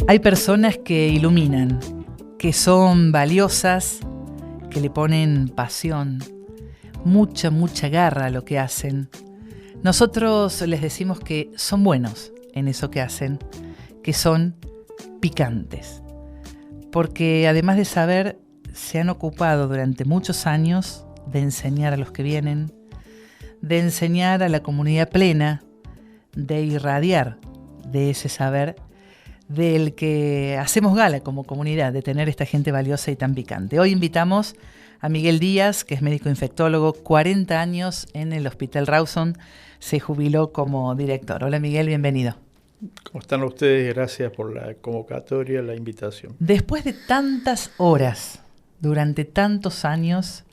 Hay personas que iluminan, que son valiosas, que le ponen pasión, mucha garra a lo que hacen. Nosotros les decimos que son buenos en eso que hacen, que son picantes. Porque además de saber, se han ocupado durante muchos años de enseñar a los que vienen, de enseñar a la comunidad plena, de irradiar de ese saber del que hacemos gala como comunidad, de tener esta gente valiosa y tan picante. Hoy invitamos a Miguel Díaz, que es médico infectólogo, 40 años en el Hospital Rawson, se jubiló como director. Hola Miguel, bienvenido. ¿Cómo están ustedes? Gracias por la convocatoria, la invitación. Después de tantas horas, durante tantos años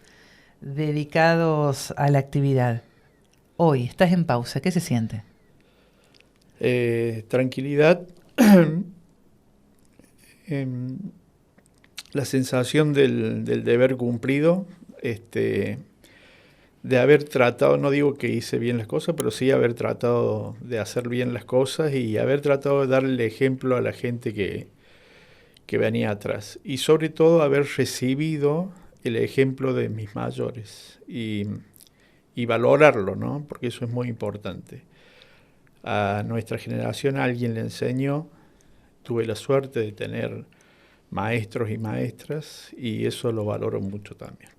dedicados a la actividad, hoy estás en pausa, ¿qué se siente? Tranquilidad, la sensación del deber cumplido, de haber tratado, no digo que hice bien las cosas, pero sí haber tratado de hacer bien las cosas y haber tratado de darle ejemplo a la gente que venía atrás. Y sobre todo haber recibido el ejemplo de mis mayores y valorarlo, ¿no? Porque eso es muy importante. A nuestra generación alguien le enseñó, tuve la suerte de tener maestros y maestras y eso lo valoro mucho también.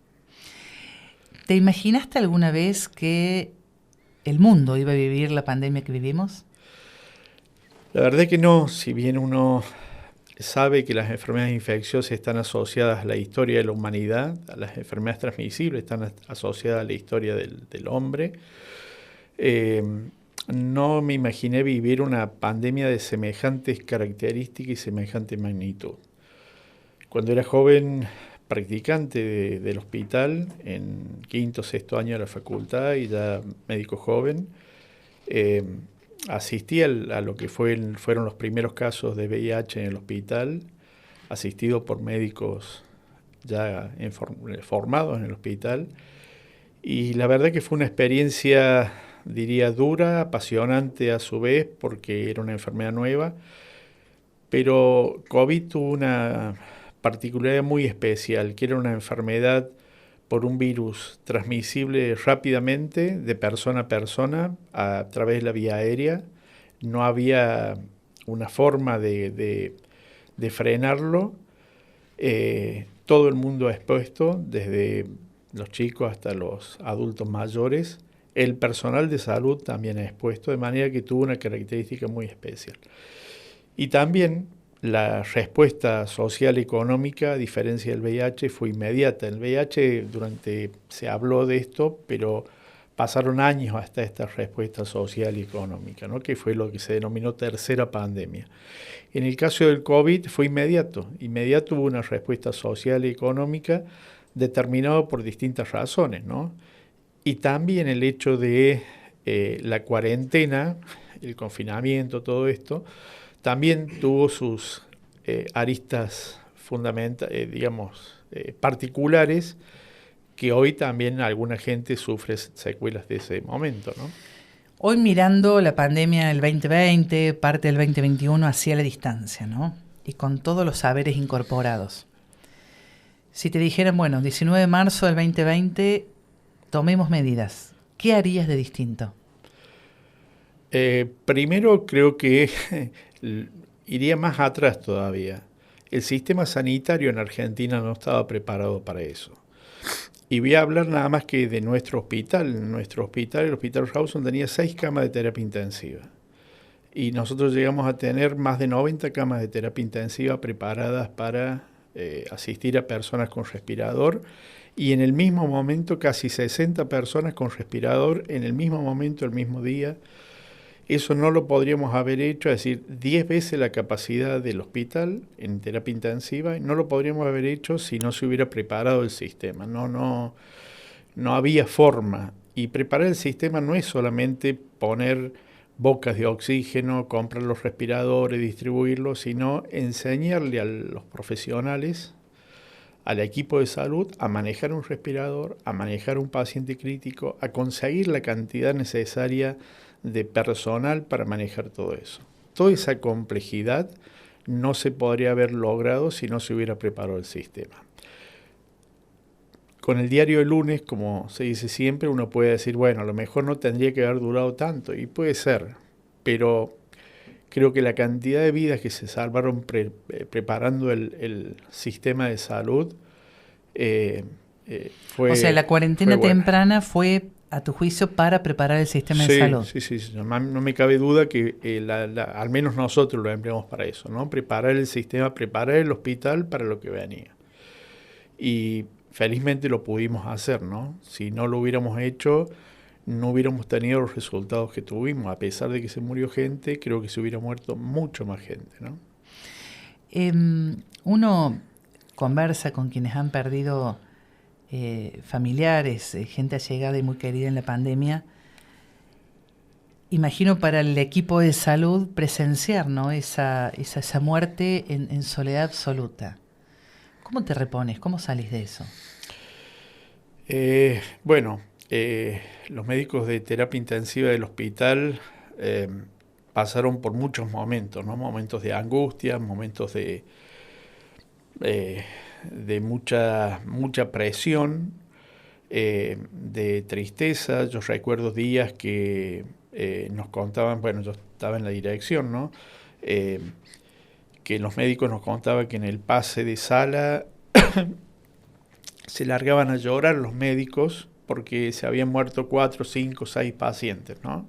¿Te imaginaste alguna vez que el mundo iba a vivir la pandemia que vivimos? La verdad es que no, si bien uno sabe que las enfermedades infecciosas están asociadas a la historia de la humanidad, a las enfermedades transmisibles están asociadas a la historia del hombre, no me imaginé vivir una pandemia de semejantes características y semejante magnitud. Cuando era joven practicante del hospital, en quinto, sexto año de la facultad y ya médico joven, asistí a lo que fueron los primeros casos de VIH en el hospital, asistido por médicos ya formados en el hospital. Y la verdad que fue una experiencia, diría, dura, apasionante a su vez, porque era una enfermedad nueva, pero COVID tuvo una particularidad muy especial, que era una enfermedad por un virus transmisible rápidamente de persona a persona a través de la vía aérea. No había una forma de frenarlo. Todo el mundo expuesto, desde los chicos hasta los adultos mayores. El personal de salud también expuesto, de manera que tuvo una característica muy especial. Y también la respuesta social y económica, a diferencia del VIH, fue inmediata. El VIH se habló de esto, pero pasaron años hasta esta respuesta social y económica, ¿no? Que fue lo que se denominó tercera pandemia. En el caso del COVID fue inmediato. Inmediato hubo una respuesta social y económica determinada por distintas razones, ¿no? Y también el hecho de la cuarentena, el confinamiento, todo esto, también tuvo sus aristas particulares, que hoy también alguna gente sufre secuelas de ese momento, ¿no? Hoy mirando la pandemia del 2020, parte del 2021 hacia la distancia, ¿no? Y con todos los saberes incorporados. Si te dijeran, bueno, 19 de marzo del 2020, tomemos medidas, ¿qué harías de distinto? Primero creo que iría más atrás todavía. El sistema sanitario en Argentina no estaba preparado para eso. Y voy a hablar nada más que de nuestro hospital. Nuestro hospital, el Hospital Rawson, tenía 6 camas de terapia intensiva. Y nosotros llegamos a tener más de 90 camas de terapia intensiva preparadas para asistir a personas con respirador. Y en el mismo momento casi 60 personas con respirador en el mismo momento, el mismo día. Eso no lo podríamos haber hecho, es decir, 10 veces la capacidad del hospital en terapia intensiva, no lo podríamos haber hecho si no se hubiera preparado el sistema. No había forma. Y preparar el sistema no es solamente poner bocas de oxígeno, comprar los respiradores, distribuirlos, sino enseñarle a los profesionales, al equipo de salud, a manejar un respirador, a manejar un paciente crítico, a conseguir la cantidad necesaria de personal para manejar todo eso. Toda esa complejidad no se podría haber logrado si no se hubiera preparado el sistema. Con el diario del lunes, como se dice siempre, uno puede decir, bueno, a lo mejor no tendría que haber durado tanto, y puede ser, pero creo que la cantidad de vidas que se salvaron preparando el sistema de salud fue. O sea, la cuarentena temprana fue, a tu juicio, para preparar el sistema de salud. Sí. No me cabe duda que al menos nosotros lo empleamos para eso, ¿no? Preparar el sistema, preparar el hospital para lo que venía. Y felizmente lo pudimos hacer, ¿no? Si no lo hubiéramos hecho, no hubiéramos tenido los resultados que tuvimos. A pesar de que se murió gente, creo que se hubiera muerto mucho más gente, ¿no? Uno conversa con quienes han perdido familiares, gente allegada y muy querida en la pandemia. Imagino para el equipo de salud presenciar, ¿no? esa muerte en soledad absoluta. ¿Cómo te repones? ¿Cómo salís de eso? Los médicos de terapia intensiva del hospital pasaron por muchos momentos, ¿no? Momentos de angustia, momentos de mucha presión, de tristeza. Yo recuerdo días que nos contaban, yo estaba en la dirección, ¿no? Que los médicos nos contaban que en el pase de sala se largaban a llorar los médicos porque se habían muerto 4, 5, 6 pacientes, ¿no?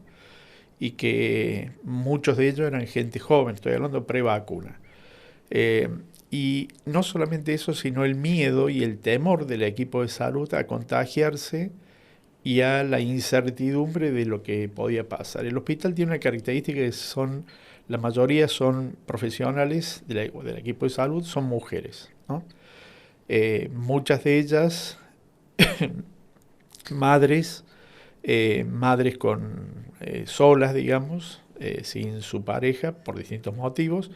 Y que muchos de ellos eran gente joven, estoy hablando pre-vacuna. Y no solamente eso, sino el miedo y el temor del equipo de salud a contagiarse y a la incertidumbre de lo que podía pasar. El hospital tiene una característica que la mayoría son profesionales del equipo de salud, son mujeres, ¿no? Muchas de ellas madres solas, digamos, sin su pareja por distintos motivos,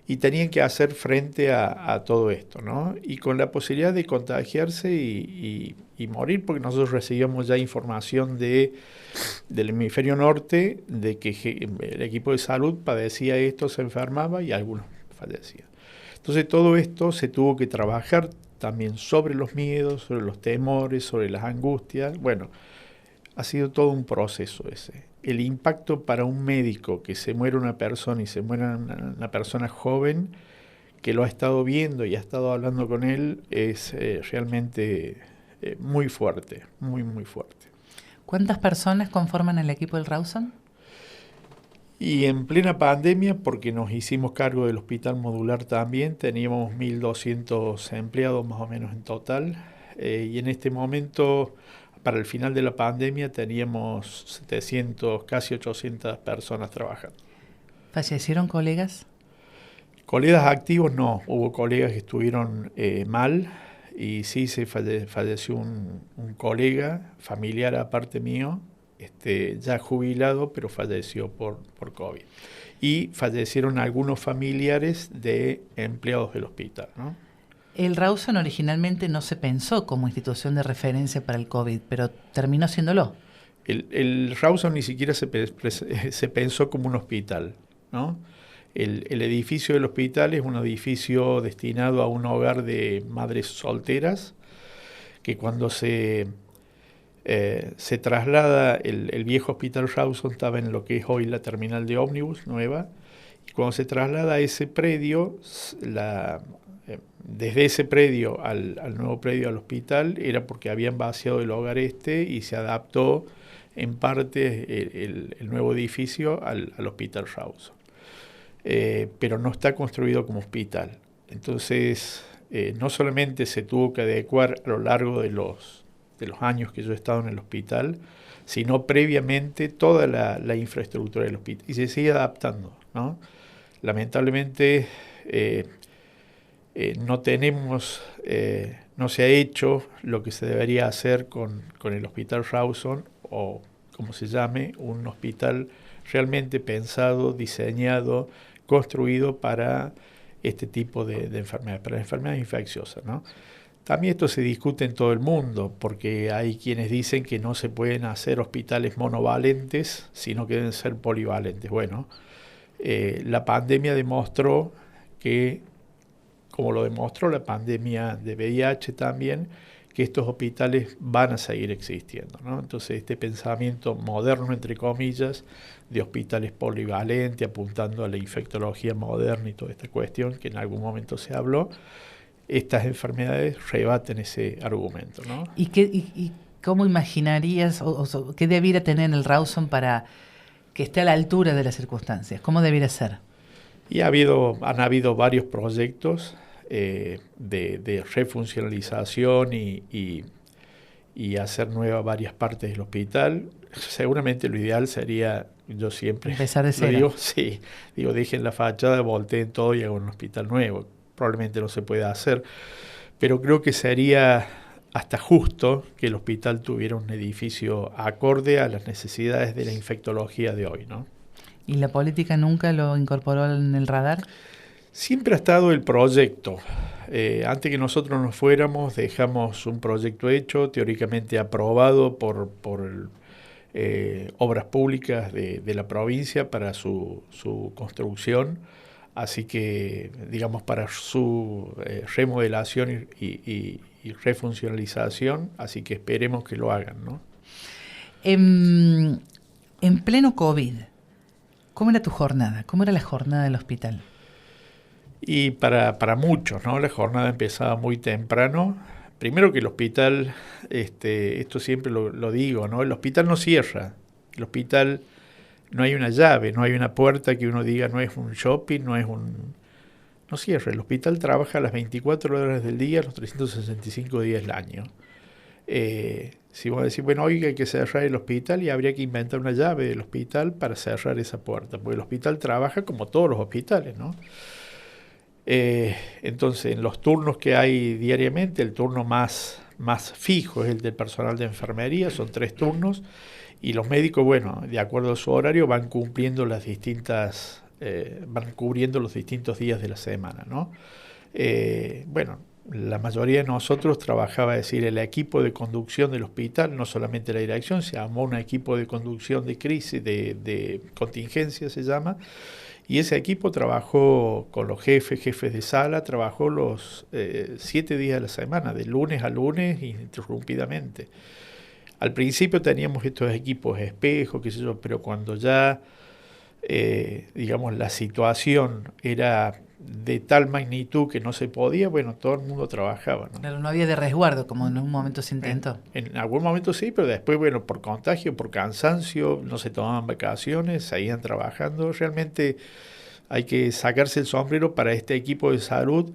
y tenían que hacer frente a todo esto, ¿no? Y con la posibilidad de contagiarse y morir, porque nosotros recibíamos ya información del hemisferio norte de que el equipo de salud padecía esto, se enfermaba y algunos fallecían. Entonces todo esto se tuvo que trabajar también sobre los miedos, sobre los temores, sobre las angustias. Bueno, ha sido todo un proceso ese. El impacto para un médico que se muere una persona y se muere una persona joven que lo ha estado viendo y ha estado hablando con él es realmente muy fuerte, muy, muy fuerte. ¿Cuántas personas conforman el equipo del Rawson? Y en plena pandemia, porque nos hicimos cargo del hospital modular también, teníamos 1.200 empleados más o menos en total, y en este momento, para el final de la pandemia, teníamos 700, casi 800 personas trabajando. ¿Fallecieron colegas? Colegas activos no, hubo colegas que estuvieron mal, y sí se falleció un colega familiar aparte mío, ya jubilado, pero falleció por COVID. Y fallecieron algunos familiares de empleados del hospital, ¿no? El Rawson originalmente no se pensó como institución de referencia para el COVID, pero terminó siéndolo. El Rawson ni siquiera se pensó como un hospital, ¿no? El edificio del hospital es un edificio destinado a un hogar de madres solteras, que cuando se traslada, el viejo hospital Rawson estaba en lo que es hoy la terminal de ómnibus nueva, y cuando se traslada a ese predio, desde ese predio al nuevo predio, al hospital, era porque habían vaciado el hogar y se adaptó en parte el nuevo edificio al hospital Rawson. Pero no está construido como hospital. Entonces, no solamente se tuvo que adecuar a lo largo de los años que yo he estado en el hospital, sino previamente toda la infraestructura del hospital. Y se sigue adaptando, ¿no? Lamentablemente no se ha hecho lo que se debería hacer con el hospital Rawson, o como se llame, un hospital realmente pensado, diseñado, construido para este tipo de enfermedades, para enfermedades infecciosas, ¿no? También esto se discute en todo el mundo, porque hay quienes dicen que no se pueden hacer hospitales monovalentes, sino que deben ser polivalentes. Bueno, la pandemia demostró que, como lo demostró la pandemia de VIH también, que estos hospitales van a seguir existiendo, ¿no? Entonces este pensamiento moderno, entre comillas, de hospitales polivalentes, apuntando a la infectología moderna y toda esta cuestión que en algún momento se habló, estas enfermedades rebaten ese argumento, ¿no? ¿Y cómo imaginarías o qué debiera tener el Rawson para que esté a la altura de las circunstancias? ¿Cómo debiera ser? Y han habido varios proyectos de refuncionalización y hacer nuevas varias partes del hospital. Seguramente lo ideal sería, yo siempre empezar de cero. Digo, dejen la fachada, volteen todo y hagan un hospital nuevo. Probablemente no se pueda hacer, pero creo que sería hasta justo que el hospital tuviera un edificio acorde a las necesidades de la infectología de hoy, ¿no? ¿Y la política nunca lo incorporó en el radar? Siempre ha estado el proyecto. Antes que nosotros nos fuéramos, dejamos un proyecto hecho, teóricamente aprobado por Obras Públicas de la provincia para su construcción. Así que, digamos, para su remodelación y refuncionalización, así que esperemos que lo hagan, ¿no? En pleno COVID, ¿cómo era tu jornada? ¿Cómo era la jornada del hospital? Y para muchos, ¿no? La jornada empezaba muy temprano. Primero que el hospital, esto siempre lo digo, ¿no? El hospital no cierra. El hospital no hay una llave, no hay una puerta que uno diga no es un shopping, no cierra. El hospital trabaja las 24 horas del día, los 365 días del año. Si vos decís, bueno, hoy hay que cerrar el hospital y habría que inventar una llave del hospital para cerrar esa puerta, porque el hospital trabaja como todos los hospitales, ¿no? Entonces, en los turnos que hay diariamente, el turno más fijo es el del personal de enfermería, son 3 turnos, y los médicos, bueno, de acuerdo a su horario, van cubriendo los distintos días de la semana, ¿no? Bueno, la mayoría de nosotros trabajaba, es decir, el equipo de conducción del hospital, no solamente la dirección, se llamó un equipo de conducción de crisis, de contingencia se llama, y ese equipo trabajó con los jefes de sala, trabajó los 7 días de la semana, de lunes a lunes, ininterrumpidamente. Al principio teníamos estos equipos espejos, qué sé yo, pero cuando ya, digamos, la situación era de tal magnitud que no se podía, bueno, todo el mundo trabajaba, ¿no? Pero no había de resguardo, como en un momento se intentó. En algún momento sí, pero después, bueno, por contagio, por cansancio, no se tomaban vacaciones, seguían trabajando. Realmente hay que sacarse el sombrero para este equipo de salud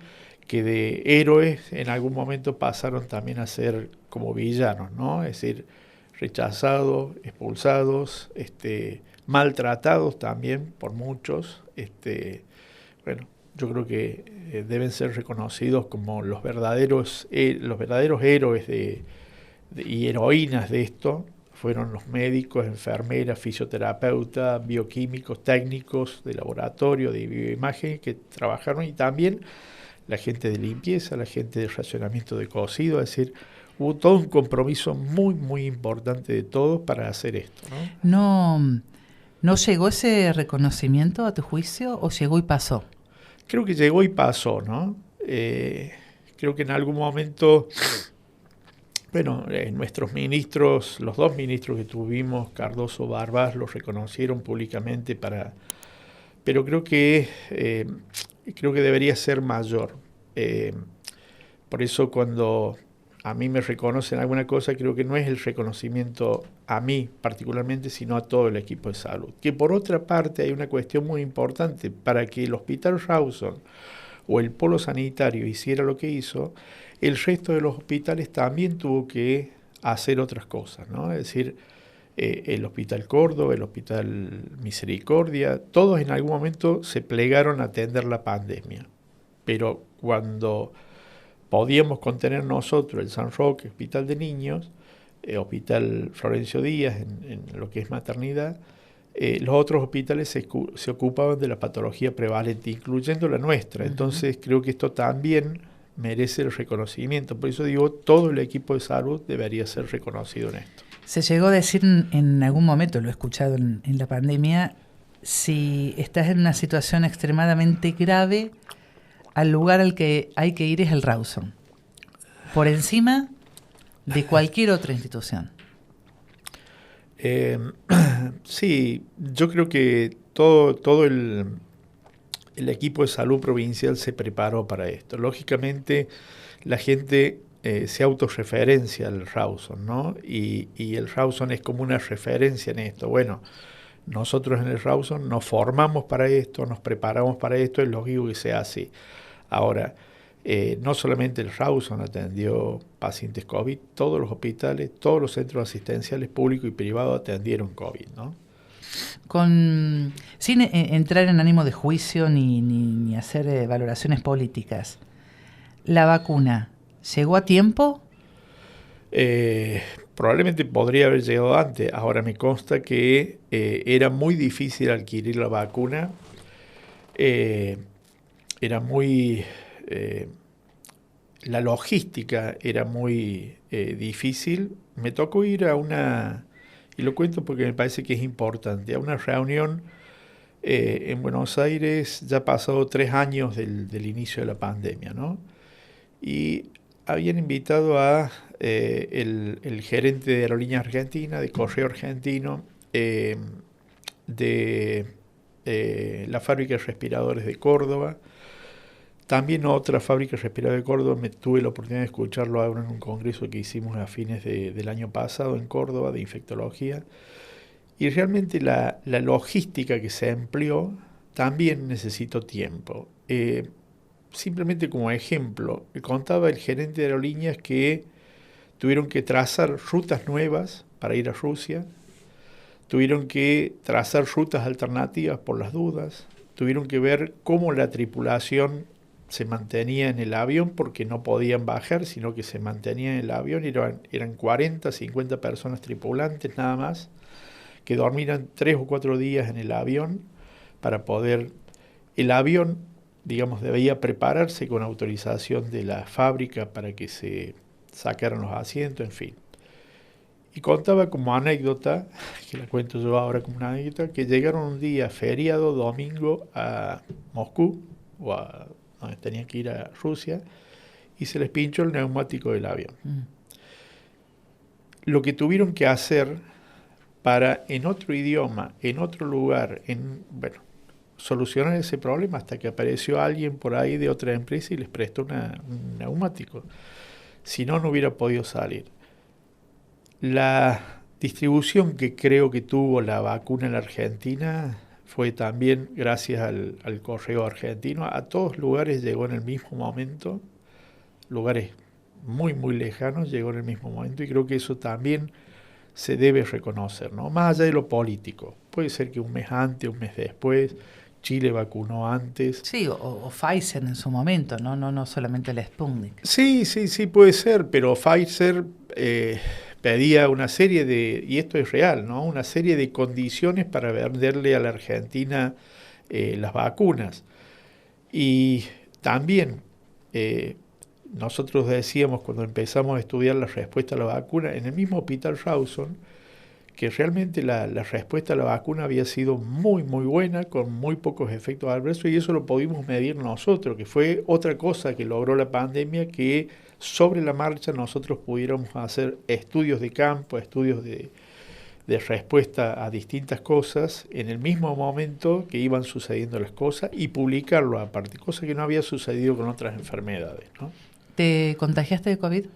que de héroes en algún momento pasaron también a ser como villanos, ¿no? Es decir, rechazados, expulsados, maltratados también por muchos. Bueno, yo creo que deben ser reconocidos como los verdaderos héroes y heroínas de esto. Fueron los médicos, enfermeras, fisioterapeutas, bioquímicos, técnicos de laboratorio, de bioimagen que trabajaron, y también la gente de limpieza, la gente de racionamiento de cocido. Es decir, hubo todo un compromiso muy, muy importante de todos para hacer esto, ¿no? ¿No llegó ese reconocimiento a tu juicio o llegó y pasó? Creo que llegó y pasó, ¿no? Creo que en algún momento, bueno, nuestros ministros, los 2 ministros que tuvimos, Cardoso, Barbás, los reconocieron públicamente pero creo que debería ser mayor. Por eso cuando a mí me reconocen alguna cosa, creo que no es el reconocimiento a mí particularmente, sino a todo el equipo de salud. Que por otra parte hay una cuestión muy importante: para que el Hospital Rawson o el polo sanitario hiciera lo que hizo, el resto de los hospitales también tuvo que hacer otras cosas, ¿no? Es decir, el Hospital Córdoba, el Hospital Misericordia, todos en algún momento se plegaron a atender la pandemia. Pero cuando podíamos contener nosotros el San Roque, Hospital de Niños, Hospital Florencio Díaz en lo que es maternidad, los otros hospitales se ocupaban de la patología prevalente, incluyendo la nuestra. Entonces creo que esto también merece el reconocimiento. Por eso digo, todo el equipo de salud debería ser reconocido en esto. Se llegó a decir en algún momento, lo he escuchado en la pandemia, si estás en una situación extremadamente grave, al lugar al que hay que ir es el Rawson, por encima de cualquier otra institución. Sí, yo creo que todo el equipo de salud provincial se preparó para esto. Lógicamente, la gente se autorreferencia al Rawson, ¿no? Y el Rawson es como una referencia en esto. Bueno, nosotros en el Rawson nos formamos para esto, nos preparamos para esto, es lógico que sea así. Ahora, no solamente el Rawson atendió pacientes COVID, todos los hospitales, todos los centros asistenciales públicos y privados atendieron COVID, ¿no? Sin entrar en ánimo de juicio ni hacer valoraciones políticas, ¿la vacuna llegó a tiempo? Probablemente podría haber llegado antes. Ahora me consta que era muy difícil adquirir la vacuna. Era muy... la logística era muy difícil. Me tocó ir a una, y lo cuento porque me parece que es importante, a una reunión en Buenos Aires, ya pasado 3 años del inicio de la pandemia, ¿no? Y habían invitado a el gerente de Aerolíneas Argentina, de Correo Argentino, de la fábrica de respiradores de Córdoba. También otra fábrica de respiradores de Córdoba, tuve la oportunidad de escucharlo ahora en un congreso que hicimos a fines del año pasado en Córdoba, de infectología. Y realmente la logística que se empleó también necesitó tiempo. Simplemente como ejemplo, me contaba el gerente de aerolíneas que tuvieron que trazar rutas nuevas para ir a Rusia, tuvieron que trazar rutas alternativas por las dudas, tuvieron que ver cómo la tripulación se mantenía en el avión porque no podían bajar, sino que se mantenía en el avión. Eran 40, 50 personas tripulantes nada más, que dormían 3 o 4 días en el avión para poder... El avión, digamos, debía prepararse con autorización de la fábrica para que se sacaran los asientos, en fin. Y contaba como anécdota, que la cuento yo ahora como una anécdota, que llegaron un día feriado, domingo, a Moscú, o a donde tenían que ir a Rusia, y se les pinchó el neumático del avión. Lo que tuvieron que hacer para, en otro idioma, en otro lugar, solucionar ese problema hasta que apareció alguien por ahí de otra empresa y les prestó un neumático. Si no, no hubiera podido salir. La distribución que creo que tuvo la vacuna en la Argentina fue también gracias al correo argentino. A todos lugares llegó en el mismo momento, lugares muy, muy lejanos llegó en el mismo momento, y creo que eso también se debe reconocer, ¿no? Más allá de lo político. Puede ser que un mes antes, un mes después, Chile vacunó antes. Sí, o Pfizer en su momento, no solamente la Sputnik. Sí, puede ser, pero Pfizer pedía una serie de, y esto es real, ¿no? Una serie de condiciones para venderle a la Argentina las vacunas. Y también nosotros decíamos cuando empezamos a estudiar la respuesta a la vacuna, en el mismo Hospital Rawson, que realmente la respuesta a la vacuna había sido muy, muy buena, con muy pocos efectos adversos, y eso lo pudimos medir nosotros, que fue otra cosa que logró la pandemia, que sobre la marcha nosotros pudiéramos hacer estudios de campo, estudios de respuesta a distintas cosas en el mismo momento que iban sucediendo las cosas y publicarlo aparte, cosa que no había sucedido con otras enfermedades, ¿no? ¿Te contagiaste de COVID?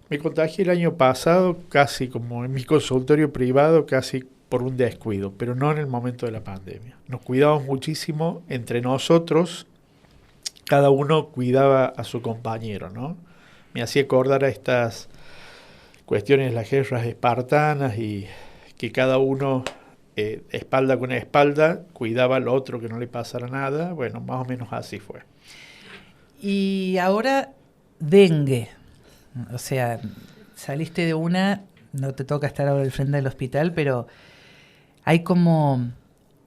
Me contagié el año pasado, casi como en mi consultorio privado, casi por un descuido, pero no en el momento de la pandemia. Nos cuidamos muchísimo entre nosotros, cada uno cuidaba a su compañero, ¿no? Me hacía acordar a estas cuestiones de las guerras espartanas y que cada uno, espalda con espalda, cuidaba al otro que no le pasara nada. Bueno, más o menos así fue. Y ahora, dengue. O sea, saliste de una, no te toca estar ahora al frente del hospital, pero hay como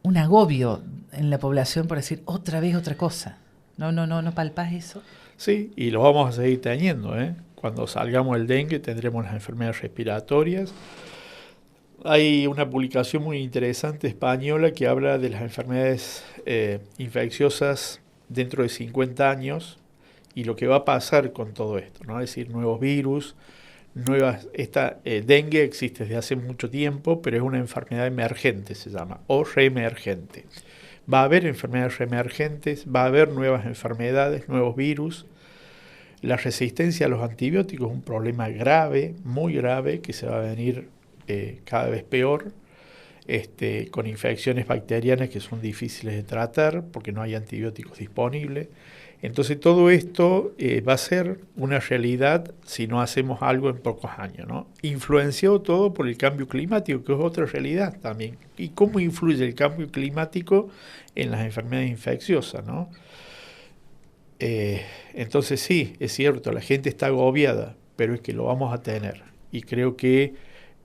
un agobio en la población por decir otra vez otra cosa. ¿No palpás eso? Sí, y lo vamos a seguir teniendo, ¿eh? Cuando salgamos del dengue tendremos las enfermedades respiratorias. Hay una publicación muy interesante española que habla de las enfermedades infecciosas dentro de 50 años, y lo que va a pasar con todo esto, ¿no? Es decir, nuevos virus, dengue existe desde hace mucho tiempo, pero es una enfermedad emergente, se llama, o reemergente. Va a haber enfermedades reemergentes, va a haber nuevas enfermedades, nuevos virus. La resistencia a los antibióticos es un problema grave, muy grave, que se va a venir cada vez peor, con infecciones bacterianas que son difíciles de tratar porque no hay antibióticos disponibles. Entonces todo esto va a ser una realidad si no hacemos algo en pocos años, ¿no? Influenciado todo por el cambio climático, que es otra realidad también. ¿Y cómo influye el cambio climático en las enfermedades infecciosas, ¿no? Entonces sí, es cierto, la gente está agobiada, pero es que lo vamos a tener. Y creo que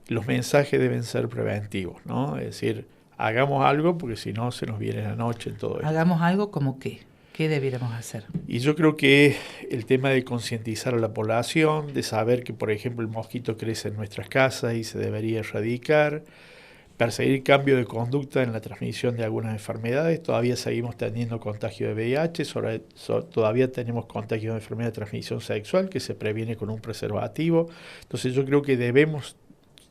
los mensajes deben ser preventivos, ¿no? Es decir, hagamos algo porque si no se nos viene la noche en todo esto. ¿Hagamos algo como qué? ¿Qué debiéramos hacer? Y yo creo que el tema de concientizar a la población, de saber que, por ejemplo, el mosquito crece en nuestras casas y se debería erradicar, perseguir cambio de conducta en la transmisión de algunas enfermedades. Todavía seguimos teniendo contagio de VIH, todavía tenemos contagio de enfermedad de transmisión sexual que se previene con un preservativo. Entonces yo creo que debemos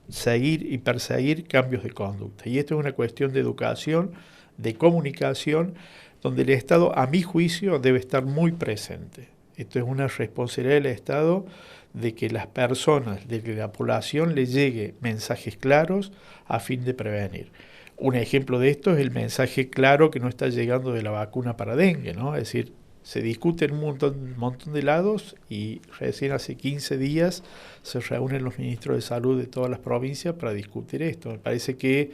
seguir y perseguir cambios de conducta. Y esto es una cuestión de educación, de comunicación, donde el Estado, a mi juicio, debe estar muy presente. Esto es una responsabilidad del Estado de que las personas, de que la población le llegue mensajes claros a fin de prevenir. Un ejemplo de esto es el mensaje claro que no está llegando de la vacuna para dengue, ¿no? Es decir, se discute en un montón de lados y recién hace 15 días se reúnen los ministros de salud de todas las provincias para discutir esto. Me parece que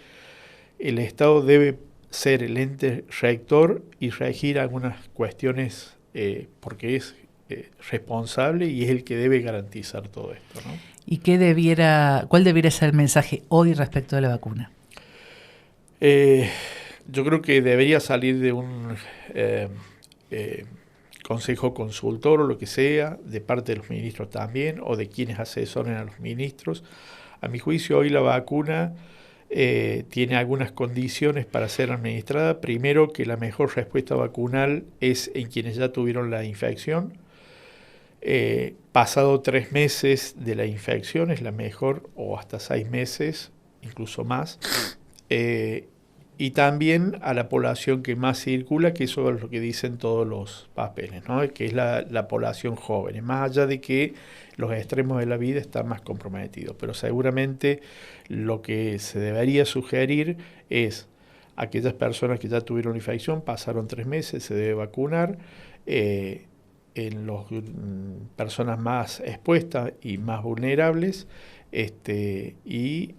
el Estado debe ser el ente rector y regir algunas cuestiones porque es responsable y es el que debe garantizar todo esto, ¿no? ¿Y cuál debiera ser el mensaje hoy respecto de la vacuna? Yo creo que debería salir de un consejo consultor o lo que sea, de parte de los ministros también, o de quienes asesoren a los ministros. A mi juicio, hoy la vacuna tiene algunas condiciones para ser administrada. Primero, que la mejor respuesta vacunal es en quienes ya tuvieron la infección. Pasado 3 meses de la infección es la mejor, o hasta 6 meses, incluso más. Y también a la población que más circula, que eso es lo que dicen todos los papeles, ¿no? Que es la población joven, más allá de que los extremos de la vida están más comprometidos. Pero seguramente lo que se debería sugerir es aquellas personas que ya tuvieron infección, pasaron 3 meses, se debe vacunar. En las personas más expuestas y más vulnerables, y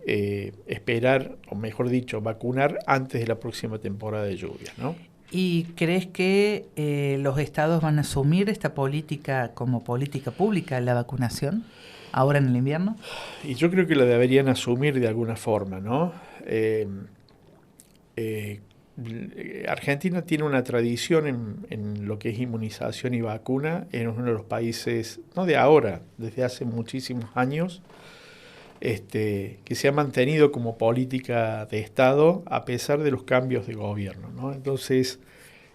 esperar, o mejor dicho, vacunar antes de la próxima temporada de lluvias, ¿no? ¿Y crees que los estados van a asumir esta política como política pública, la vacunación, ahora en el invierno? Y yo creo que la deberían asumir de alguna forma, ¿no? Argentina tiene una tradición en lo que es inmunización y vacuna, es uno de los países, no de ahora, desde hace muchísimos años, que se ha mantenido como política de Estado a pesar de los cambios de gobierno, ¿no? Entonces,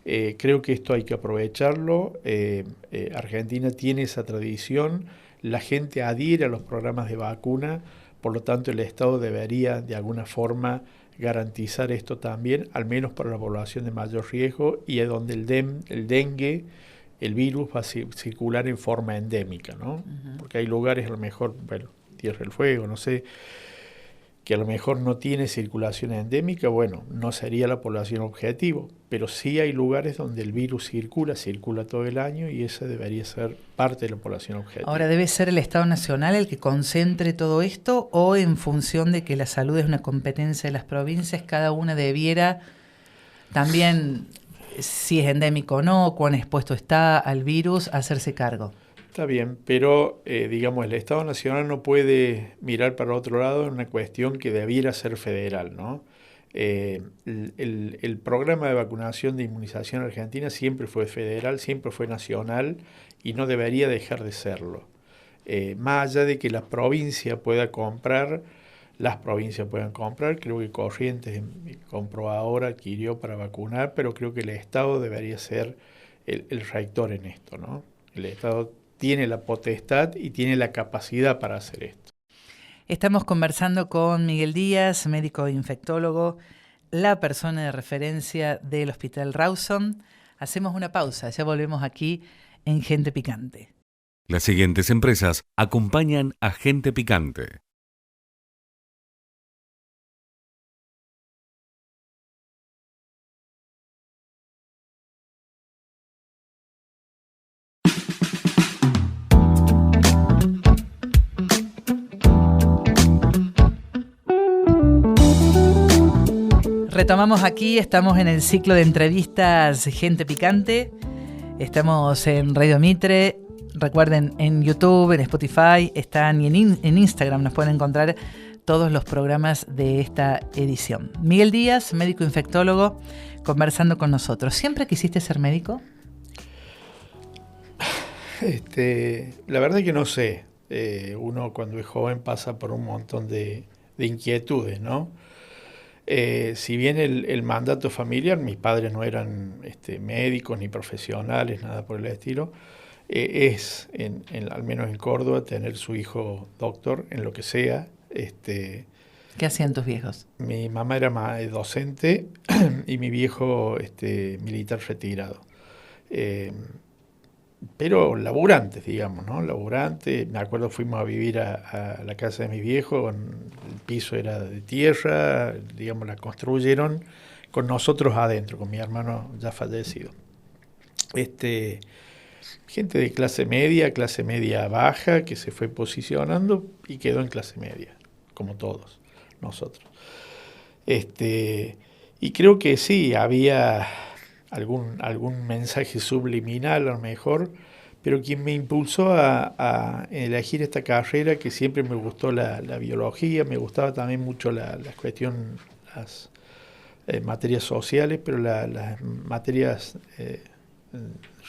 creo que esto hay que aprovecharlo. Argentina tiene esa tradición, la gente adhiere a los programas de vacuna, por lo tanto el Estado debería de alguna forma garantizar esto también, al menos para la población de mayor riesgo y es donde el dengue, el virus va a circular en forma endémica, ¿no? Uh-huh. Porque hay lugares, a lo mejor, bueno, Tierra del Fuego, no sé, que a lo mejor no tiene circulación endémica, bueno, no sería la población objetivo, pero sí hay lugares donde el virus circula todo el año y esa debería ser parte de la población objetivo. Ahora, ¿debe ser el Estado Nacional el que concentre todo esto o en función de que la salud es una competencia de las provincias, cada una debiera también, si es endémico o no, cuán expuesto está al virus, hacerse cargo? Está bien, pero digamos, el Estado Nacional no puede mirar para otro lado en una cuestión que debiera ser federal, ¿no? El programa de vacunación de inmunización argentina siempre fue federal, siempre fue nacional y no debería dejar de serlo. Más allá de que la provincia pueda comprar, las provincias puedan comprar, creo que Corrientes compró ahora, adquirió para vacunar, pero creo que el Estado debería ser el rector en esto, ¿no? El Estado tiene la potestad y tiene la capacidad para hacer esto. Estamos conversando con Miguel Díaz, médico infectólogo, la persona de referencia del Hospital Rawson. Hacemos una pausa, ya volvemos aquí en Gente Picante. Las siguientes empresas acompañan a Gente Picante. Retomamos aquí, estamos en el ciclo de entrevistas Gente Picante. Estamos en Radio Mitre. Recuerden, en YouTube, en Spotify, están y en Instagram nos pueden encontrar todos los programas de esta edición. Miguel Díaz, médico infectólogo, conversando con nosotros. ¿Siempre quisiste ser médico? La verdad es que no sé. Uno cuando es joven pasa por un montón de inquietudes, ¿no? Si bien el mandato familiar, mis padres no eran médicos ni profesionales, nada por el estilo, al menos en Córdoba, tener su hijo doctor en lo que sea. ¿Qué hacían tus viejos? Mi mamá era docente y mi viejo militar retirado. Pero laburantes, digamos, ¿no? Laburantes. Me acuerdo fuimos a vivir a la casa de mi viejo, el piso era de tierra, digamos, la construyeron con nosotros adentro, con mi hermano ya fallecido. Gente de clase media baja, que se fue posicionando y quedó en clase media, como todos nosotros. Y creo que sí, había algún mensaje subliminal a lo mejor, pero quien me impulsó a elegir esta carrera, que siempre me gustó la biología, me gustaba también mucho las materias sociales, pero las materias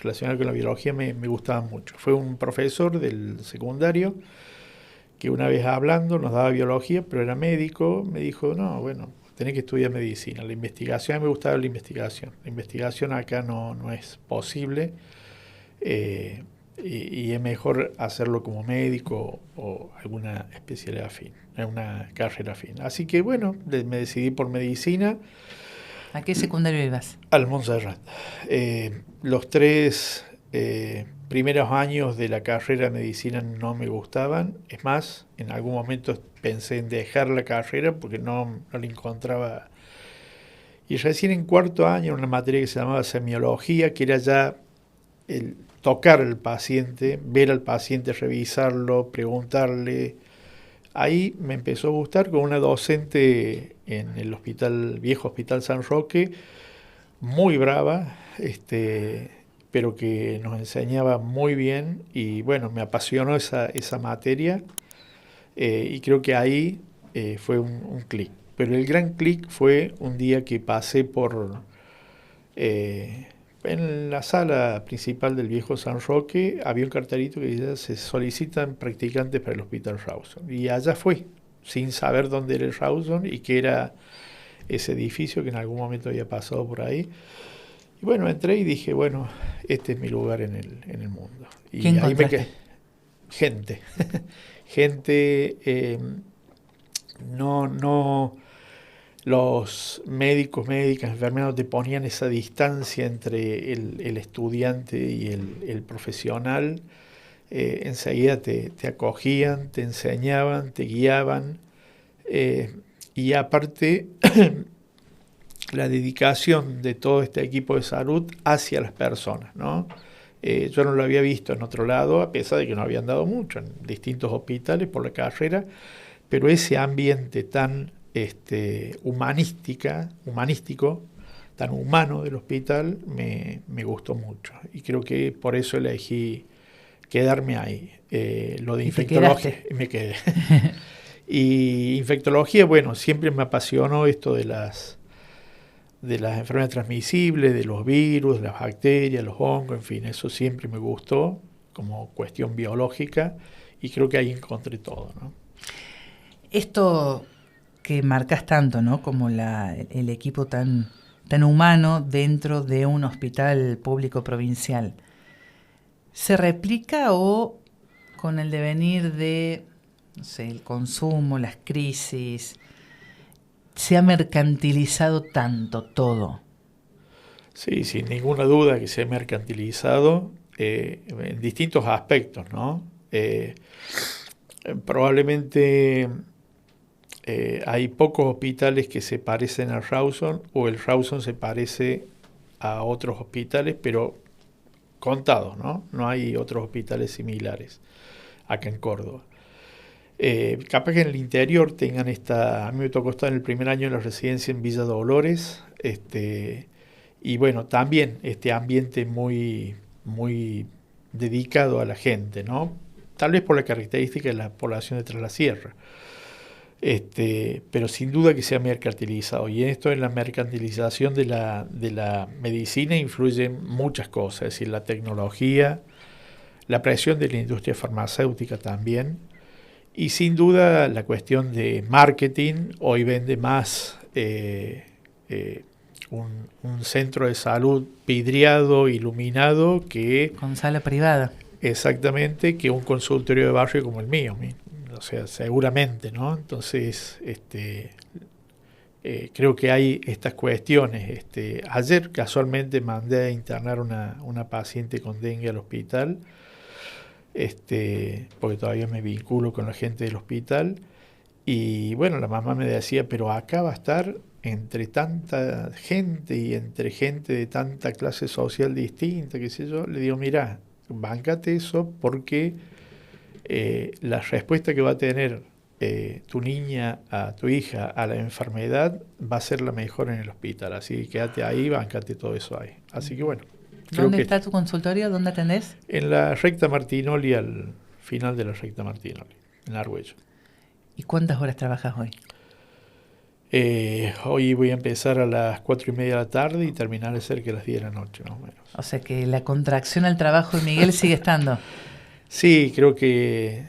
relacionadas con la biología me gustaban mucho. Fue un profesor del secundario que una vez hablando nos daba biología, pero era médico, me dijo, no, bueno, tenés que estudiar medicina. La investigación, a mí me gustaba la investigación. La investigación acá no es posible y es mejor hacerlo como médico o alguna especialidad afín, una carrera afín. Así que bueno, me decidí por medicina. ¿A qué secundario ibas? Al Montserrat. Los 3 primeros años de la carrera de medicina no me gustaban. Es más, en algún momento pensé en dejar la carrera porque no la encontraba. Y recién en 4º año, una materia que se llamaba semiología, que era ya el tocar al paciente, ver al paciente, revisarlo, preguntarle. Ahí me empezó a gustar con una docente en el viejo Hospital San Roque, muy brava, pero que nos enseñaba muy bien y bueno, me apasionó esa materia y creo que ahí fue un clic. Pero el gran clic fue un día que pasé en la sala principal del viejo San Roque, había un cartelito que decía, se solicitan practicantes para el Hospital Rawson. Y allá fue, sin saber dónde era el Rawson y qué era ese edificio que en algún momento había pasado por ahí. Y bueno, entré y dije, bueno, este es mi lugar en el mundo. Y ¿Quién ahí encontraste? Gente. Gente, no, los médicos, médicas, enfermeros te ponían esa distancia entre el estudiante y el profesional. Enseguida te acogían, te enseñaban, te guiaban. Y aparte, la dedicación de todo este equipo de salud hacia las personas, ¿no? Yo no lo había visto en otro lado, a pesar de que no habían dado mucho en distintos hospitales por la carrera, pero ese ambiente tan humanístico, tan humano del hospital, me gustó mucho. Y creo que por eso elegí quedarme ahí. Lo de infectología, me quedé. Y infectología, bueno, siempre me apasionó esto de las enfermedades transmisibles, de los virus, de las bacterias, los hongos, en fin, eso siempre me gustó como cuestión biológica y creo que ahí encontré todo, ¿no? Esto que marcas tanto, ¿no? Como el equipo tan humano dentro de un hospital público provincial. ¿Se replica o con el devenir de, no sé, el consumo, las crisis, se ha mercantilizado tanto todo? Sí, sin ninguna duda que se ha mercantilizado en distintos aspectos, ¿no? Probablemente hay pocos hospitales que se parecen al Rawson o el Rawson se parece a otros hospitales, pero contados, ¿no? No hay otros hospitales similares acá en Córdoba. Capaz que en el interior tengan a mí me tocó estar en el primer año de la residencia en Villa Dolores, y bueno, también este ambiente muy, muy dedicado a la gente, ¿no? Tal vez por la característica de la población de Tras la Sierra. Pero sin duda que se ha mercantilizado. Y esto en la mercantilización de la medicina influyen muchas cosas, es decir, la tecnología, la presión de la industria farmacéutica también, y sin duda la cuestión de marketing. Hoy vende más un centro de salud vidriado, iluminado, que Con sala privada. exactamente que un consultorio de barrio como el mío. O sea, seguramente, ¿no? Entonces, creo que hay estas cuestiones. Ayer casualmente mandé a internar una paciente con dengue al hospital, porque todavía me vinculo con la gente del hospital. Y bueno, la mamá me decía, pero acá va a estar entre tanta gente y entre gente de tanta clase social distinta, qué sé yo. Le digo, mirá, bancate eso porque la respuesta que va a tener tu niña, a tu hija, a la enfermedad, va a ser la mejor en el hospital. Así que quédate ahí, bancate todo eso ahí. Así que bueno. ¿Dónde está tu consultorio? ¿Dónde atendés? En la recta Martinoli, al final de la recta Martinoli, en Argüello. ¿Y cuántas horas trabajas hoy? Hoy voy a empezar a las 4:30 de la tarde y terminaré cerca de las 10 de la noche, más o menos. O sea que la contracción al trabajo de Miguel sigue estando. Sí, creo que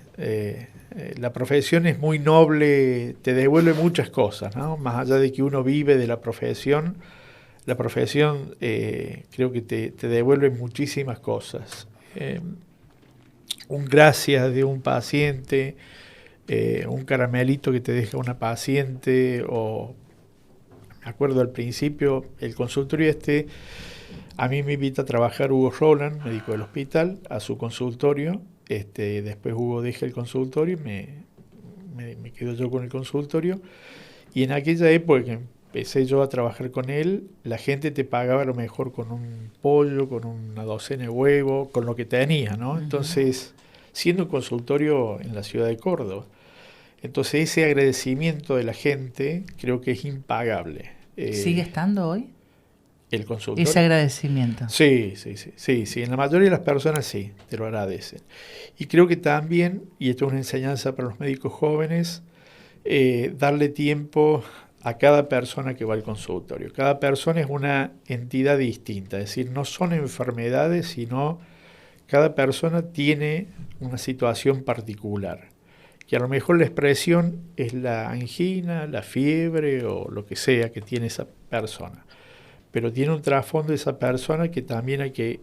la profesión es muy noble, te devuelve muchas cosas, ¿no? Más allá de que uno vive de la profesión creo que te devuelve muchísimas cosas. Un gracias de un paciente, un caramelito que te deja una paciente, o me acuerdo al principio, el consultorio a mí me invita a trabajar Hugo Roland, médico del hospital, a su consultorio. Después Hugo deja el consultorio y me quedo yo con el consultorio. Y en aquella época que empecé yo a trabajar con él, la gente te pagaba a lo mejor con un pollo, con una docena de huevos, con lo que tenía, ¿no? Entonces, siendo un consultorio en la ciudad de Córdoba. Entonces, ese agradecimiento de la gente creo que es impagable. ¿Sigue estando hoy? El consultorio. Ese agradecimiento. Sí. En la mayoría de las personas sí, te lo agradecen. Y creo que también, y esto es una enseñanza para los médicos jóvenes, darle tiempo a cada persona que va al consultorio. Cada persona es una entidad distinta, es decir, no son enfermedades, sino cada persona tiene una situación particular, que a lo mejor la expresión es la angina, la fiebre o lo que sea que tiene esa persona, pero tiene un trasfondo de esa persona que también hay que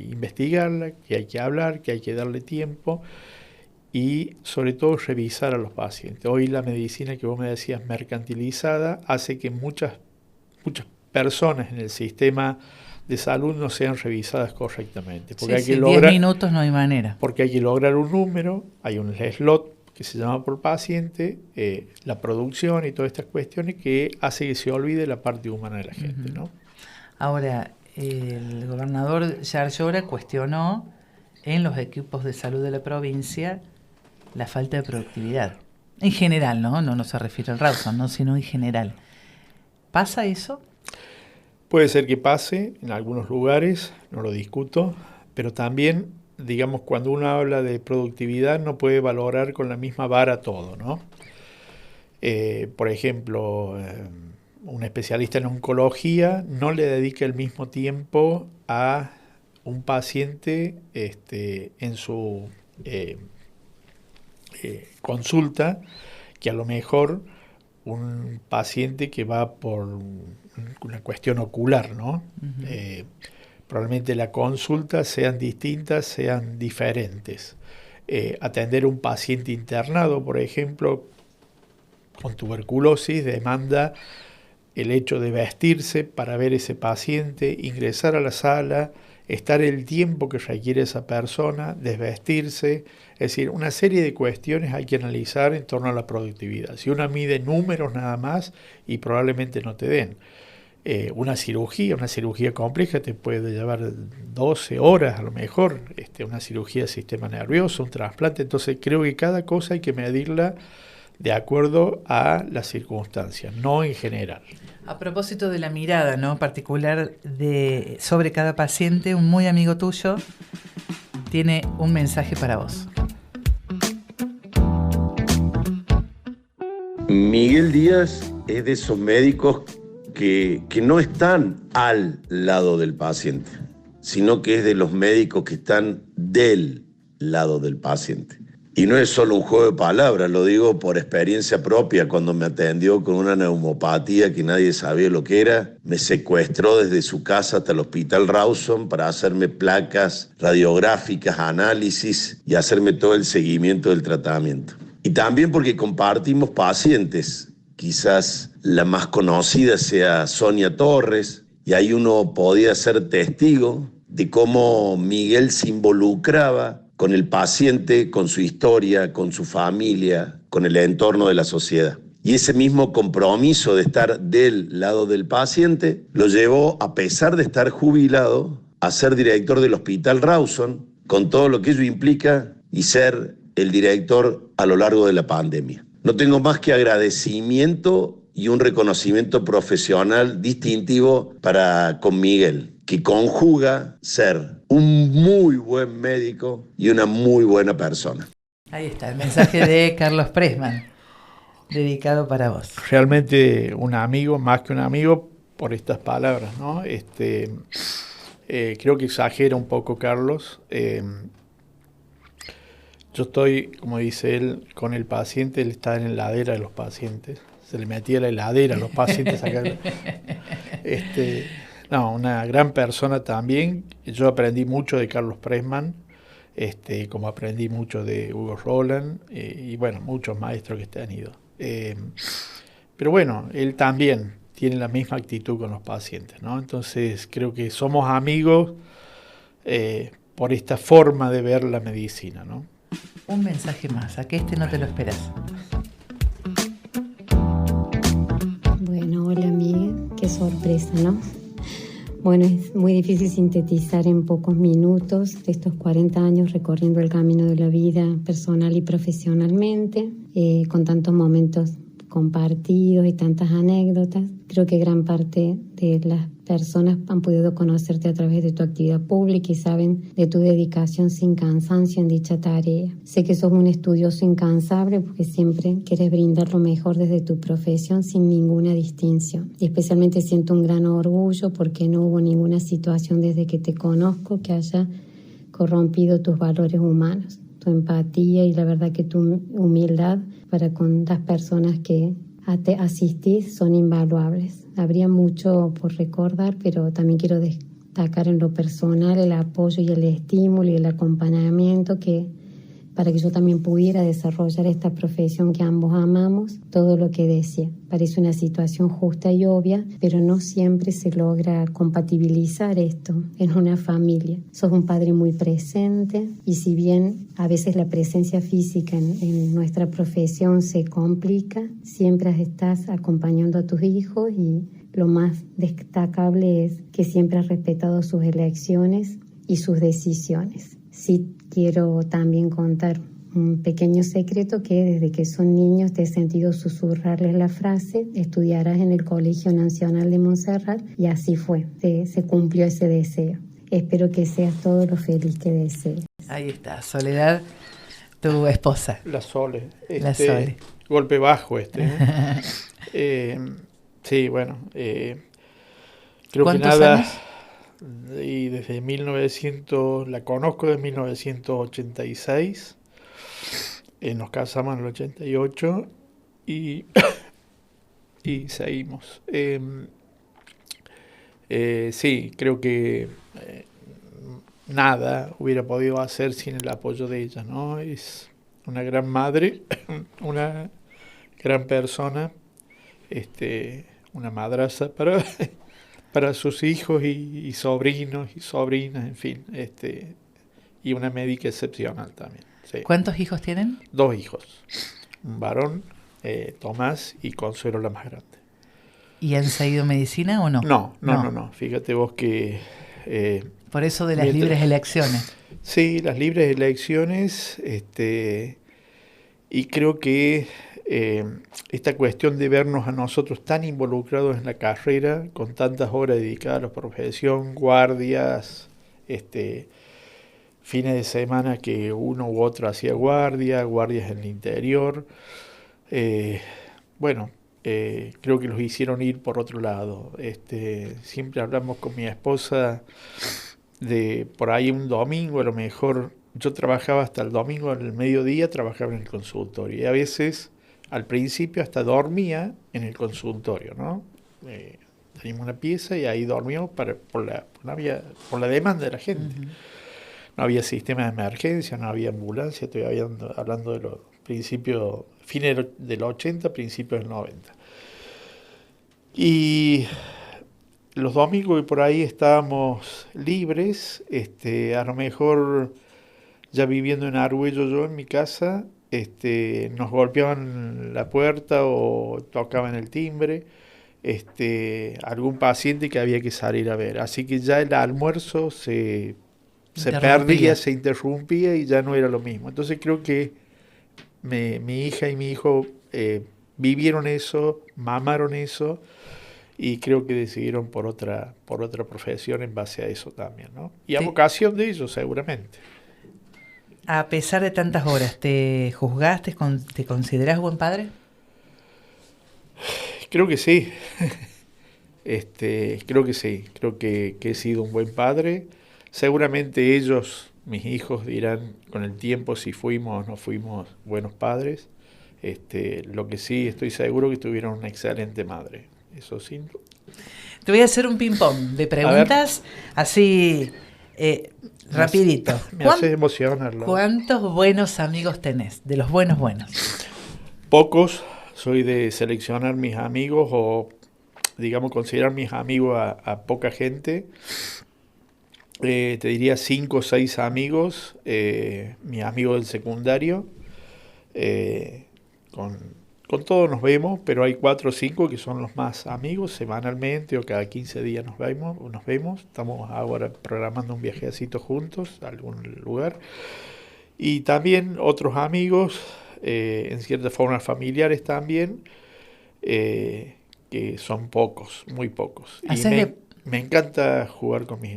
investigarla, que hay que hablar, que hay que darle tiempo y sobre todo revisar a los pacientes. Hoy la medicina que vos me decías mercantilizada hace que muchas personas en el sistema de salud no sean revisadas correctamente. Porque sí, 10 minutos no hay manera. Porque hay que lograr un número, hay un slot que se llama por paciente, la producción y todas estas cuestiones que hace que se olvide la parte humana de la gente, ¿no? Ahora, el gobernador Yarlora cuestionó en los equipos de salud de la provincia la falta de productividad. En general, no se refiere al Rawson, ¿no? Sino en general. ¿Pasa eso? Puede ser que pase en algunos lugares, no lo discuto, pero también, digamos, cuando uno habla de productividad no puede valorar con la misma vara todo, ¿no? Por ejemplo, un especialista en oncología no le dedica el mismo tiempo a un paciente en su consulta que a lo mejor un paciente que va por una cuestión ocular, ¿no? probablemente las consultas sean distintas, sean diferentes. Atender a un paciente internado, por ejemplo, con tuberculosis, demanda el hecho de vestirse para ver ese paciente, ingresar a la sala, estar el tiempo que requiere esa persona, desvestirse, es decir, una serie de cuestiones hay que analizar en torno a la productividad. Si uno mide números nada más y probablemente no te den. Una cirugía compleja te puede llevar 12 horas a lo mejor, una cirugía del sistema nervioso, un trasplante, entonces creo que cada cosa hay que medirla de acuerdo a las circunstancias, no en general. A propósito de la mirada, ¿no?, particular sobre cada paciente, un muy amigo tuyo tiene un mensaje para vos. Miguel Díaz es de esos médicos que no están al lado del paciente, sino que es de los médicos que están del lado del paciente. Y no es solo un juego de palabras, lo digo por experiencia propia. Cuando me atendió con una neumopatía que nadie sabía lo que era, me secuestró desde su casa hasta el Hospital Rawson para hacerme placas radiográficas, análisis y hacerme todo el seguimiento del tratamiento. Y también porque compartimos pacientes. Quizás la más conocida sea Sonia Torres, y ahí uno podía ser testigo de cómo Miguel se involucraba con el paciente, con su historia, con su familia, con el entorno de la sociedad. Y ese mismo compromiso de estar del lado del paciente lo llevó, a pesar de estar jubilado, a ser director del Hospital Rawson, con todo lo que ello implica, y ser el director a lo largo de la pandemia. No tengo más que agradecimiento y un reconocimiento profesional distintivo con Miguel, que conjuga ser un muy buen médico y una muy buena persona. Ahí está el mensaje de Carlos Pressman, dedicado para vos. Realmente un amigo, más que un amigo, por estas palabras, ¿no? Creo que exagera un poco Carlos. Yo estoy, como dice él, con el paciente, él está en la heladera de los pacientes. Se le metía la heladera a los pacientes acá. No, una gran persona también. Yo aprendí mucho de Carlos Pressman, como aprendí mucho de Hugo Roland, y bueno, muchos maestros que están han ido. Pero bueno, él también tiene la misma actitud con los pacientes, ¿no? Entonces creo que somos amigos por esta forma de ver la medicina, ¿no? Un mensaje más, a que no te lo esperas. Bueno, hola Miguel, qué sorpresa, ¿no? Bueno, es muy difícil sintetizar en pocos minutos estos 40 años recorriendo el camino de la vida personal y profesionalmente, con tantos momentos compartidos y tantas anécdotas. Creo que gran parte de las personas han podido conocerte a través de tu actividad pública y saben de tu dedicación sin cansancio en dicha tarea. Sé que sos un estudioso incansable porque siempre quieres brindar lo mejor desde tu profesión sin ninguna distinción. Y especialmente siento un gran orgullo porque no hubo ninguna situación desde que te conozco que haya corrompido tus valores humanos, tu empatía y la verdad que tu humildad para con las personas que te asistís son invaluables. Habría mucho por recordar, pero también quiero destacar en lo personal el apoyo y el estímulo y el acompañamiento para que yo también pudiera desarrollar esta profesión que ambos amamos, todo lo que decía. Parece una situación justa y obvia, pero no siempre se logra compatibilizar esto en una familia. Sos un padre muy presente y si bien a veces la presencia física en nuestra profesión se complica, siempre estás acompañando a tus hijos y lo más destacable es que siempre has respetado sus elecciones y sus decisiones. Sí, quiero también contar un pequeño secreto que desde que son niños te he sentido susurrarles la frase: estudiarás en el Colegio Nacional de Montserrat, y así fue, se cumplió ese deseo. Espero que seas todo lo feliz que desees. Ahí está, Soledad, tu esposa. La Sole. La Sole. Golpe bajo sí, bueno, creo que nada. Años? Y desde la conozco de 1986, nos casamos en el 88 y seguimos. Sí, creo que nada hubiera podido hacer sin el apoyo de ella, ¿no? Es una gran madre, una gran persona, una madraza para sus hijos y sobrinos y sobrinas, en fin, y una médica excepcional también. Sí. ¿Cuántos hijos tienen? 2 hijos, un varón, Tomás, y Consuelo, la más grande. ¿Y han seguido medicina o no? No. Fíjate vos que... Por eso de las libres elecciones. Sí, las libres elecciones, y creo que esta cuestión de vernos a nosotros tan involucrados en la carrera, con tantas horas dedicadas a la profesión, guardias, fines de semana que uno u otro hacía guardias en el interior, creo que los hicieron ir por otro lado. Siempre hablamos con mi esposa de por ahí un domingo, a lo mejor yo trabajaba hasta el domingo al mediodía, trabajaba en el consultorio y a veces al principio hasta dormía en el consultorio, ¿no? Teníamos una pieza y ahí dormíamos por la demanda de la gente. Uh-huh. No había sistema de emergencia, no había ambulancia, estoy hablando de los principios, fines del 80, principios del 90. Y los domingos por ahí estábamos libres, a lo mejor ya viviendo en Argüello yo en mi casa, nos golpeaban la puerta o tocaban el timbre, algún paciente que había que salir a ver. Así que ya el almuerzo se perdía, se interrumpía y ya no era lo mismo. Entonces creo que mi hija y mi hijo vivieron eso, mamaron eso, y creo que decidieron por otra profesión en base a eso también, ¿no? Y a vocación de ellos, seguramente. A pesar de tantas horas, ¿te juzgaste, te considerás buen padre? Creo que sí. Creo que sí. Creo que he sido un buen padre. Seguramente ellos, mis hijos, dirán con el tiempo si fuimos o no fuimos buenos padres. Lo que sí estoy seguro que tuvieron una excelente madre. Eso sí. Te voy a hacer un ping-pong de preguntas así rapidito. Me hace emocionar. ¿Cuántos buenos amigos tenés? De los buenos. Pocos. Soy de seleccionar mis amigos o, digamos, considerar mis amigos a poca gente. Te diría 5 o 6 amigos. Mis amigos del secundario. Con todos nos vemos, pero hay 4 o 5 que son los más amigos, semanalmente o cada 15 días nos vemos. Estamos ahora programando un viajecito juntos a algún lugar. Y también otros amigos, en cierta forma familiares también, que son pocos, muy pocos. Y me encanta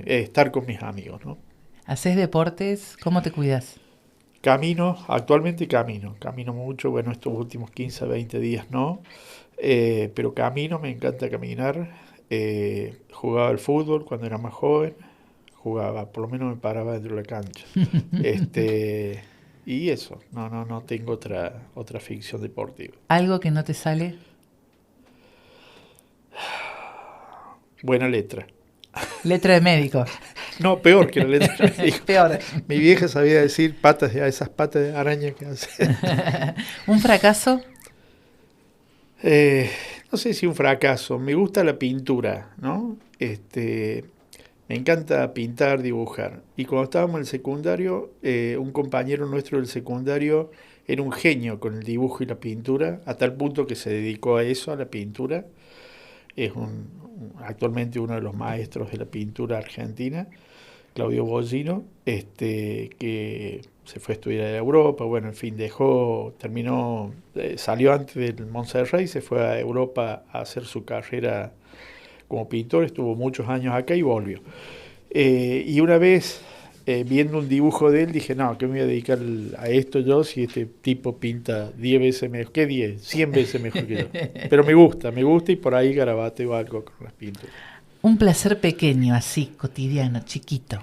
estar con mis amigos, ¿no? ¿Hacés deportes? ¿Cómo te cuidas? Actualmente camino mucho, bueno, estos últimos 15, 20 días no, pero me encanta caminar. Jugaba al fútbol cuando era más joven, por lo menos me paraba dentro de la cancha. Y eso, no tengo otra ficción deportiva. ¿Algo que no te sale? Buena letra. Letra de médico. No, peor que la letra de médico. Peor. Mi vieja sabía decir esas patas de araña que hace. ¿Un fracaso? No sé si un fracaso. Me gusta la pintura, ¿no? Me encanta pintar, dibujar. Y cuando estábamos en el secundario, un compañero nuestro del secundario era un genio con el dibujo y la pintura, a tal punto que se dedicó a eso, a la pintura. Es actualmente uno de los maestros de la pintura argentina, Claudio Bollino, que se fue a estudiar a Europa, bueno, en fin, salió antes del Montserrat y se fue a Europa a hacer su carrera como pintor, estuvo muchos años acá y volvió. Y una vez, viendo un dibujo de él, dije, no, que me voy a dedicar a esto yo si este tipo pinta 10 veces mejor, ¿qué 10? 100 veces mejor que yo. Pero me gusta y por ahí garabateo algo con las pinturas. Un placer pequeño, así, cotidiano, chiquito.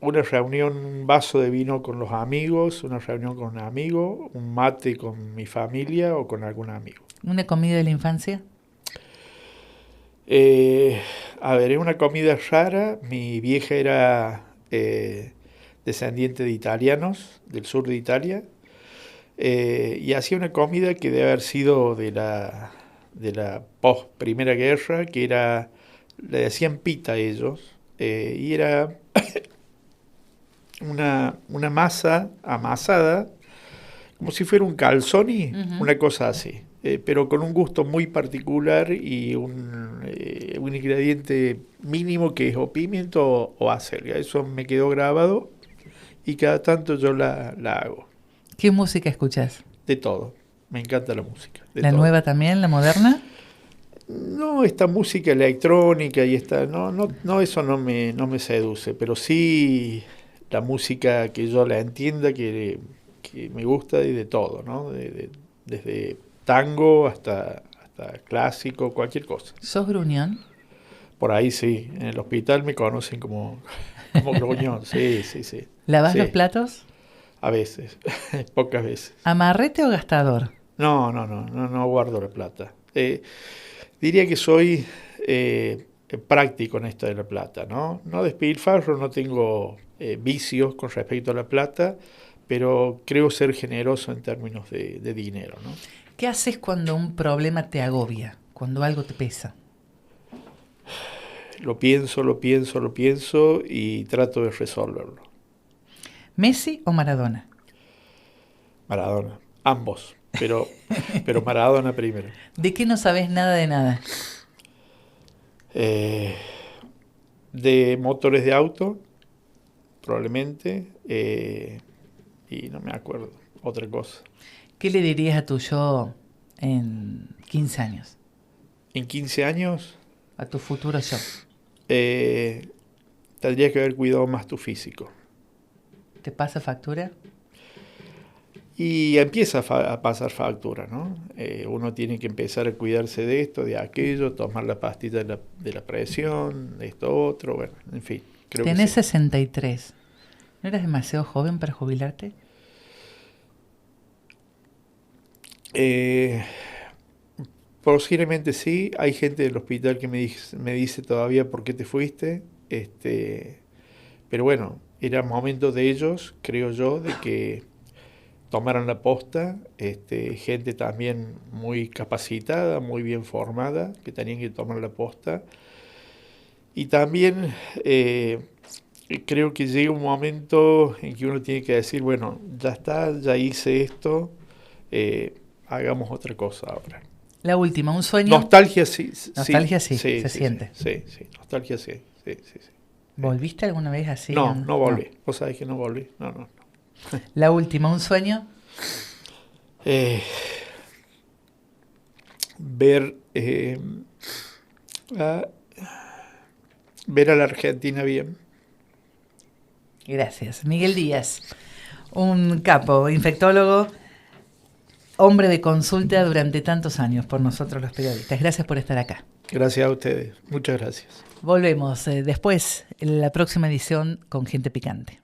una reunión, un vaso de vino con los amigos, una reunión con un amigo, un mate con mi familia o con algún amigo. ¿Una comida de la infancia? A ver, es una comida rara. Mi vieja era descendiente de italianos, del sur de Italia, y hacía una comida que debe haber sido de la post Primera Guerra, que era, le decían pita a ellos, y era una masa amasada, como si fuera un calzoni, una cosa así, pero con un gusto muy particular y un ingrediente mínimo que es o pimiento o acelga. Eso me quedó grabado y cada tanto yo la hago. ¿Qué música escuchas? De todo, me encanta la música. ¿La todo. nueva también, la moderna? No, esta música electrónica y esta, no, eso no me seduce, pero sí la música que yo la entienda, que me gusta y de todo, ¿no? Desde tango hasta clásico, cualquier cosa. ¿Sos gruñón? Por ahí sí, en el hospital me conocen como gruñón, sí. ¿Lavás Sí. los platos? A veces, pocas veces. ¿Amarrete o gastador? No guardo la plata. Diría que soy práctico en esto de la plata, ¿no? No despilfarro, no tengo vicios con respecto a la plata, pero creo ser generoso en términos de dinero, ¿no? ¿Qué haces cuando un problema te agobia? Cuando algo te pesa. Lo pienso y trato de resolverlo. ¿Messi o Maradona? Maradona, ambos, pero Maradona primero. ¿De qué no sabes nada de nada? De motores de auto, probablemente, y no me acuerdo, otra cosa. ¿Qué le dirías a tu yo en 15 años? En 15 años A tu futuro yo. tendrías que haber cuidado más tu físico. ¿Te pasa factura? Y empieza a pasar factura, ¿no? Uno tiene que empezar a cuidarse de esto, de aquello, tomar la pastilla de la presión, de esto otro, bueno, en fin. Creo Tenés que sí. 63. ¿No eras demasiado joven para jubilarte? Posiblemente sí. Hay gente del hospital que me dice todavía por qué te fuiste. Pero bueno, era momento de ellos, creo yo, de que tomaran la posta. Gente también muy capacitada, muy bien formada, que tenían que tomar la posta. Y también creo que llega un momento en que uno tiene que decir, bueno, ya está, ya hice esto, hagamos otra cosa ahora. La última, un sueño. Nostalgia sí. Nostalgia sí, se siente. Sí, nostalgia sí. ¿Volviste alguna vez así? No volví. Vos sabés que no volví. No. La última, un sueño. Ver a la Argentina bien. Gracias. Miguel Díaz, un capo, infectólogo, hombre de consulta durante tantos años por nosotros los periodistas. Gracias por estar acá. Gracias a ustedes. Muchas gracias. Volvemos después, en la próxima edición con Gente Picante.